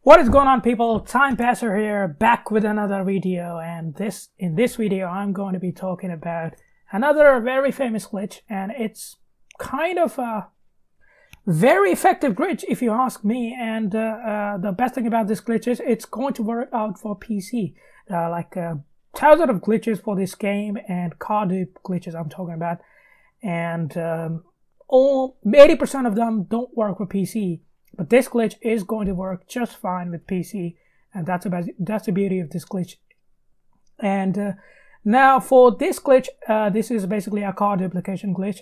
What is going on, people? Time Passer here, back with another video, and in this video I'm going to be talking about another very famous glitch, and it's kind of a very effective glitch if you ask me. And the best thing about this glitch is it's going to work out for PC. Like thousands of glitches for this game, and car dupe glitches I'm talking about, and all 80% of them don't work for PC. But this glitch is going to work just fine with PC, and that's the beauty of this glitch. And now for this glitch, this is basically a car duplication glitch,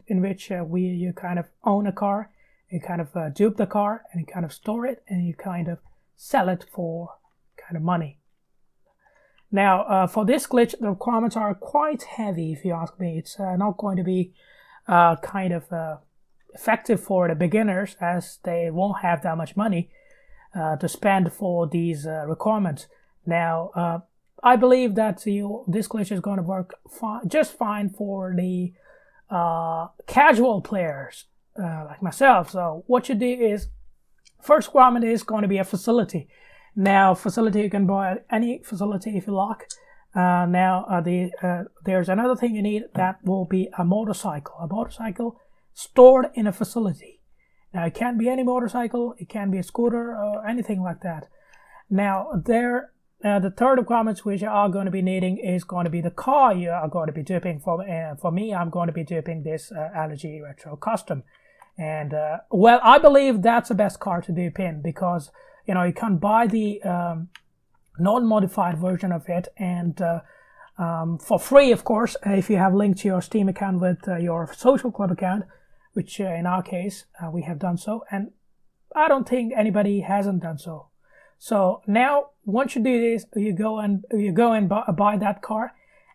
in which you kind of own a car, you kind of dupe the car, and you kind of store it, and you kind of sell it for kind of money. Now for this glitch, the requirements are quite heavy, if you ask me. It's not going to be effective for the beginners, as they won't have that much money to spend for these requirements. Now, I believe that this glitch is going to work just fine for the casual players like myself. So what you do is, first requirement is going to be a facility. Now, facility, you can buy any facility if you like. There's another thing you need, that will be a motorcycle. A motorcycle stored in a facility. Now, it can be any motorcycle, it can be a scooter or anything like that. Now, the third requirements which you are going to be needing is going to be the car you are going to be duping. For me, I'm going to be duping this LG Retro Custom. And well, I believe that's the best car to dupe in, because you can buy the non-modified version of it, and for free, of course, if you have linked to your Steam account with your social club account, which in our case we have done so, and I don't think anybody hasn't done so. So now, once you do this, you go and buy that car,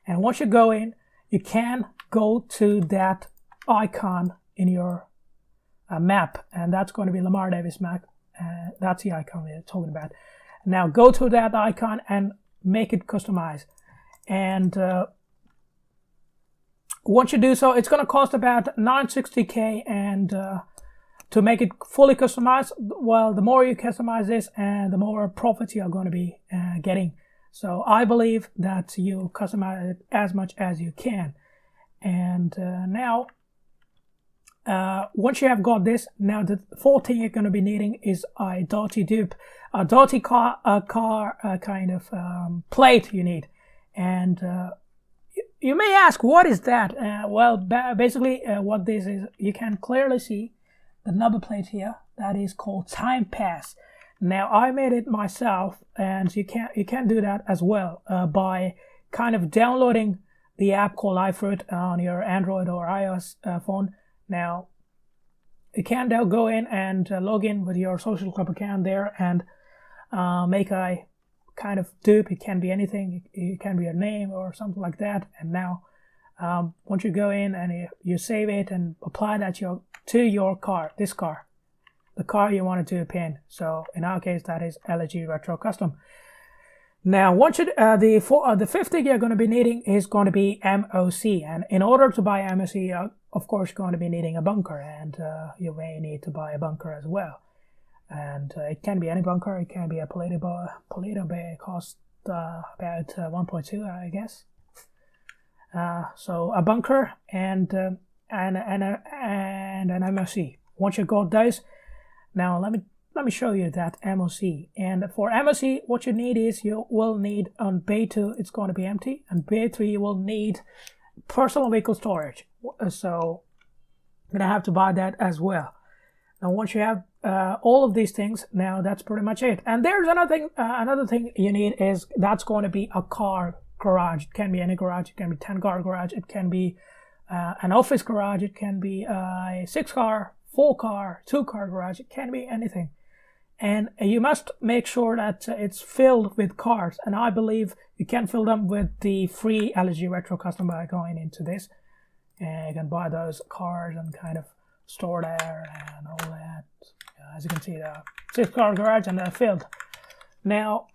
and once you go in, you can go to that icon in your map, and that's going to be Lamar Davis map. That's the icon we're talking about. Now go to that icon and make it customized. And once you do so, it's going to cost about $960K, and to make it fully customized, well, the more you customize this, and the more profits you are going to be getting. So I believe that you customize it as much as you can. And now, once you have got this, now the fourth thing you're going to be needing is a dirty dupe, a dirty car kind of plate you need. And you may ask, what is that? Well, basically what this is, you can clearly see the number plate here. That is called Time Pass. Now, I made it myself, and you can do that as well by kind of downloading the app called iFruit on your Android or iOS phone. Now, you can now go in and log in with your social club account there, and make a kind of dupe. It can be anything. It can be a name or something like that. And now, once you go in and you save it and apply that to your car, the car you want to dupe in. So in our case, that is LG Retro Custom. Now, once you the fifth thing you're going to be needing is going to be MOC, and in order to buy MOC, of course, you're going to be needing a bunker, and you may need to buy a bunker as well. And it can be any bunker. It can be a Polito Bay. It costs about 1.2, I guess. So a bunker and an MOC. Once you got those, now let me show you that MOC. And for MOC, what you need is, you will need on Bay 2, it's going to be empty, and Bay 3 you will need personal vehicle storage. So you're gonna have to buy that as well. Now, once you have all of these things, now that's pretty much it. And there's another thing you need is, that's going to be a car garage. It can be any garage. It can be 10-car garage. It can be an office garage. It can be a 6-car, 4-car, 2-car garage. It can be anything. And you must make sure that it's filled with cars. And I believe you can fill them with the free LG Retro Custom by going into this. And you can buy those cars and kind of store there and all that. As you can see, the 6-car garage, and they're filled. Now,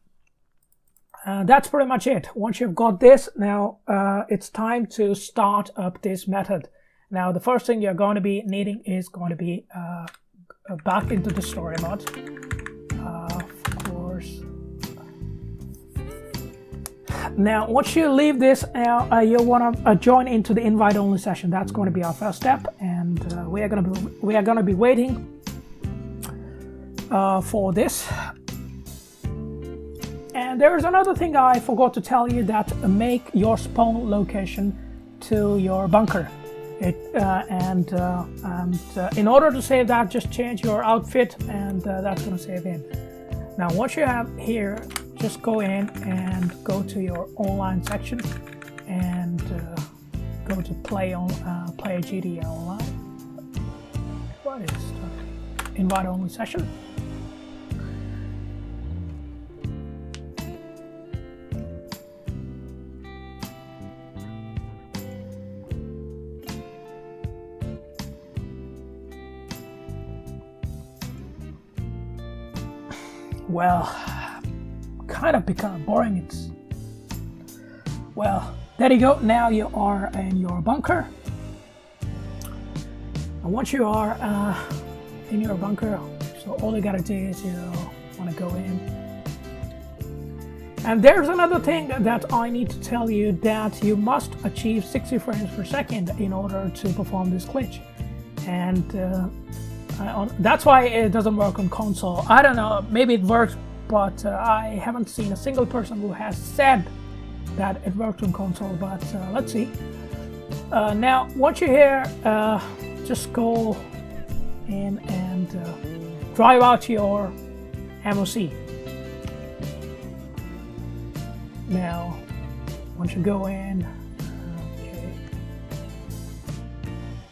that's pretty much it. Once you've got this, now it's time to start up this method. Now, the first thing you're going to be needing is going to be back into the story mode. Now, once you leave this, you'll want to join into the invite-only session. That's going to be our first step, and we are going to be waiting for this. And there is another thing I forgot to tell you, that make your spawn location to your bunker. In order to save that, just change your outfit, and that's going to save in. Now, once you have here, just go in and go to your online section and go to play GTA Online. What is invite only session? Well, kind of become boring. Well, there you go. Now you are in your bunker. And once you are in your bunker, so all you gotta do is you want to go in. And there's another thing that I need to tell you, that you must achieve 60 frames per second in order to perform this glitch. And that's why it doesn't work on console. I don't know, maybe it works, but I haven't seen a single person who has said that it worked on console, but let's see. Now, once you're here, just go in and drive out your MOC. Now, once you go in,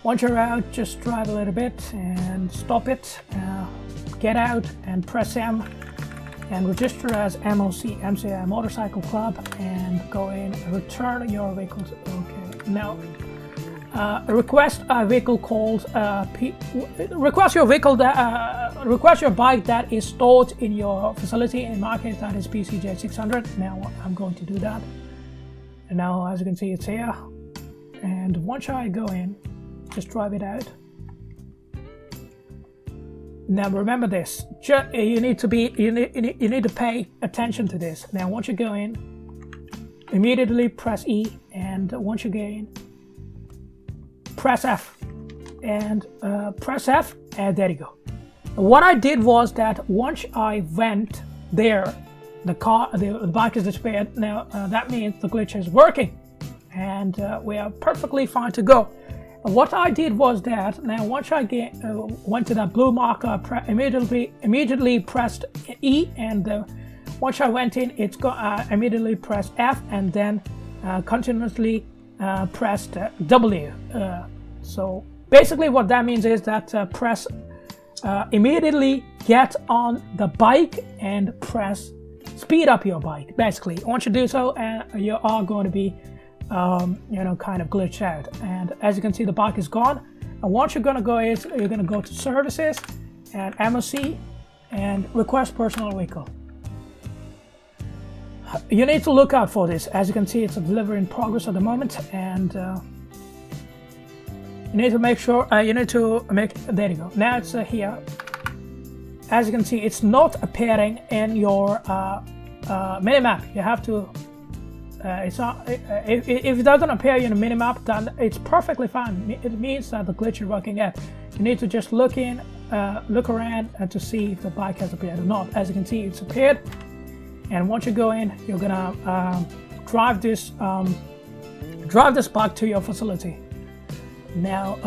once you're out, just drive a little bit and stop it, get out and press M and register as MOC, MCI Motorcycle Club, and go in and return your vehicle. Okay, now request a vehicle called request your bike that is stored in your facility. In my case, that is PCJ600. Now I'm going to do that, and now as you can see, it's here. And once I go in, just drive it out. Now remember this, you need to pay attention to this. Now once you go in, immediately press E, and once you get in, press F, and there you go. What I did was that once I went there, the bike is disappeared. Now that means the glitch is working, and we are perfectly fine to go. What I did was that, now once I went to that blue marker, immediately pressed E, and once I went in, it's immediately pressed F, and then continuously pressed W. So basically what that means is that immediately get on the bike and speed up your bike. Basically, once you do so, you are going to be kind of glitched out. And as you can see, the bike is gone. And what you're going to go is, you're going to go to services and MOC and request personal vehicle. You need to look out for this. As you can see, it's a delivery in progress at the moment, and you need to make sure, there you go. Now it's here. As you can see, it's not appearing in your minimap. You have to if it doesn't appear in the minimap, then it's perfectly fine. It means that the glitch is working out. You need to just look around to see if the bike has appeared or not. As you can see, it's appeared. And once you go in, you're gonna drive this bike to your facility. Now,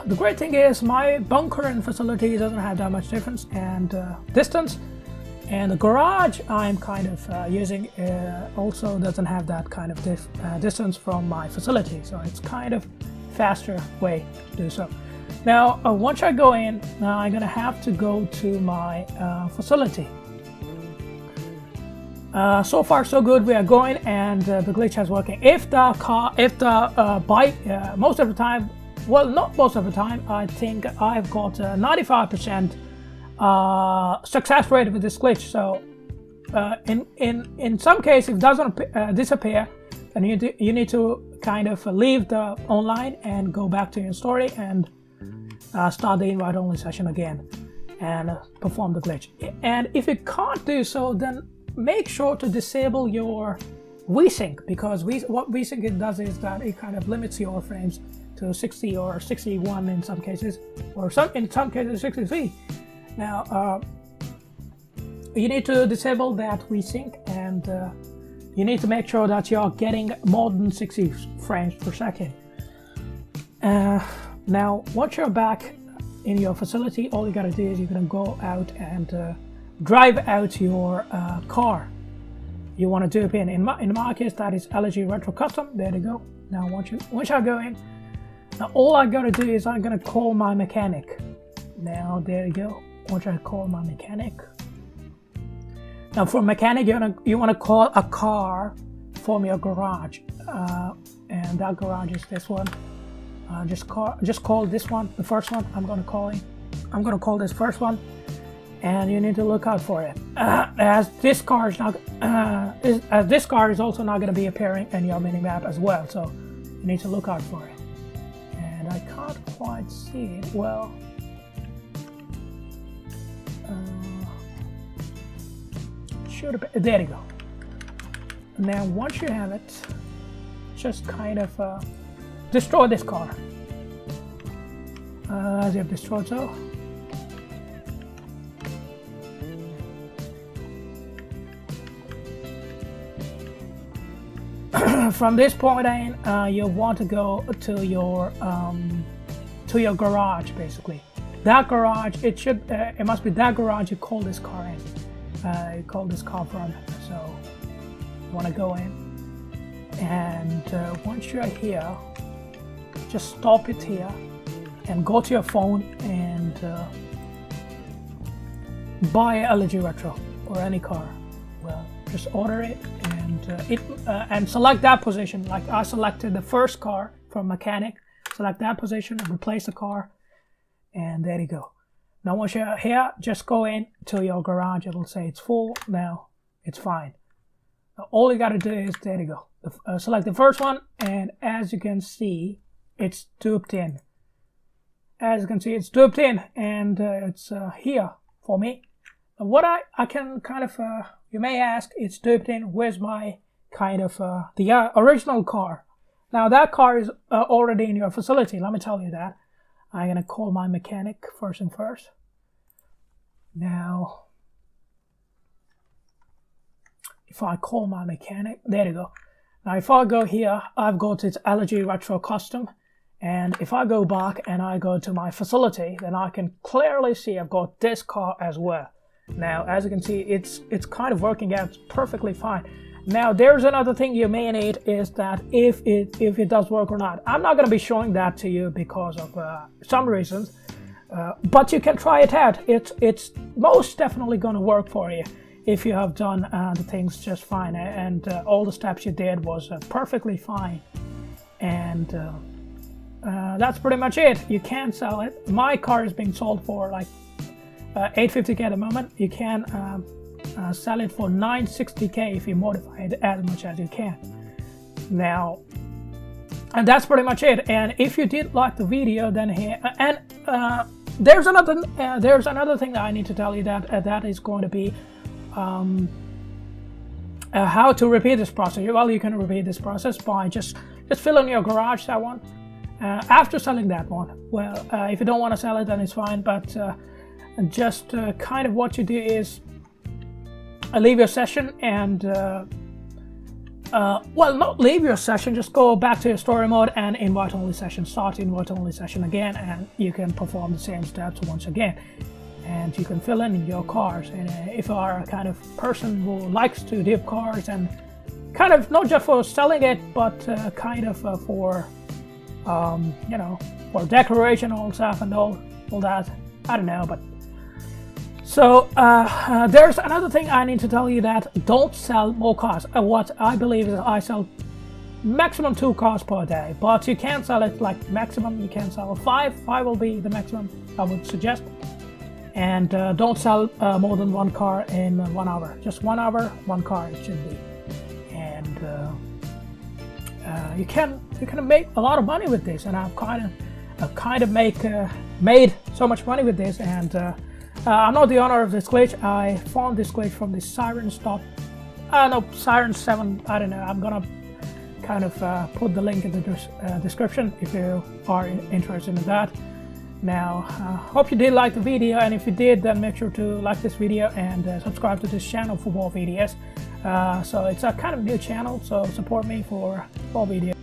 the great thing is my bunker and facility doesn't have that much difference and distance. And the garage I'm kind of using also doesn't have that kind of distance from my facility, so it's kind of faster way to do so. Now once I go in, now I'm gonna have to go to my facility. So far so good, we are going, and the glitch is working. If the bike, most of the time, well, not most of the time, I think I've got 95% success rate with this glitch. So in some cases, if it doesn't disappear, then you need to kind of leave the online and go back to your story and start the invite only session again and perform the glitch. And if you can't do so, then make sure to disable your VSync, because what VSync it does is that it kind of limits your frames to 60 or 61 in some cases, or in some cases 63. Now you need to disable that VSync, and you need to make sure that you're getting more than 60 frames per second. Now once you're back in your facility, all you gotta do is you're gonna go out and drive out your car you want to dupe in. In my case, that is LG Retro Custom. There you go. Now once I go in, now all I gotta do is I'm gonna call my mechanic. Now there you go. Once I call my mechanic. Now for mechanic, you want to call a car from your garage, and that garage is this one. Just call this one, the first one. I'm gonna call this first one, and you need to look out for it. As this car is also not going to be appearing in your minimap as well, so you need to look out for it. And I can't quite see it well. There you go. Now once you have it, just kind of destroy this car. As you have destroyed so. From this point in, you want to go to your garage, basically. That garage, it must be that garage you call this car in. You call this car from. So you want to go in, and once you're here, just stop it here, and go to your phone and buy a LG Retro or any car. Well, just order it, and select that position. Like I selected the first car from mechanic. Select that position and replace the car, and there you go. Now once you're here, just go in to your garage. It will say it's full. Now it's fine. Now, all you got to do is, there you go. Select the first one, and as you can see, it's duped in. As you can see, it's duped in, and it's here for me. And what I can kind of, you may ask, it's duped in. Where's my kind of the original car? Now that car is already in your facility. Let me tell you that. I'm gonna call my mechanic first and first. Now, if I call my mechanic, there you go. Now if I go here, I've got its LG Retro Custom, and if I go back and I go to my facility, then I can clearly see I've got this car as well. Now as you can see, it's kind of working out perfectly fine. Now there's another thing you may need, is that if it does work or not. I'm not going to be showing that to you because of some reasons, but you can try it out. It's most definitely going to work for you if you have done the things just fine, and all the steps you did was perfectly fine. And that's pretty much it. You can sell it. My car is being sold for like $850K at the moment. You can sell it for $960K if you modify it as much as you can. Now, and that's pretty much it. And if you did like the video, then here, and there's another thing that I need to tell you, that is going to be how to repeat this process. Well, you can repeat this process by just fill in your garage, that one, after selling that one. Well, if you don't want to sell it, then it's fine, but just kind of what you do is leave your session, and well, not leave your session, just go back to your story mode and invite only session, start invite only session again, and you can perform the same steps once again, and you can fill in your cars. And if you are a kind of person who likes to dupe cars, and kind of not just for selling it, but kind of for you know, for decoration, all stuff and all that, I don't know, but so there's another thing I need to tell you, that don't sell more cars. What I believe is I sell maximum 2 cars per day, but you can't sell it like maximum. You can sell 5. 5 will be the maximum I would suggest. And don't sell more than 1 car in 1 hour. Just 1 hour, 1 car it should be. And you can make a lot of money with this. And I've kind of made so much money with this. And I'm not the owner of this glitch. I found this glitch from the Siren Stop No, Siren 7, I don't know. I'm gonna kind of put the link in the description if you are interested in that. Now, hope you did like the video, and if you did, then make sure to like this video and subscribe to this channel for more videos. So it's a kind of new channel, so support me for more videos.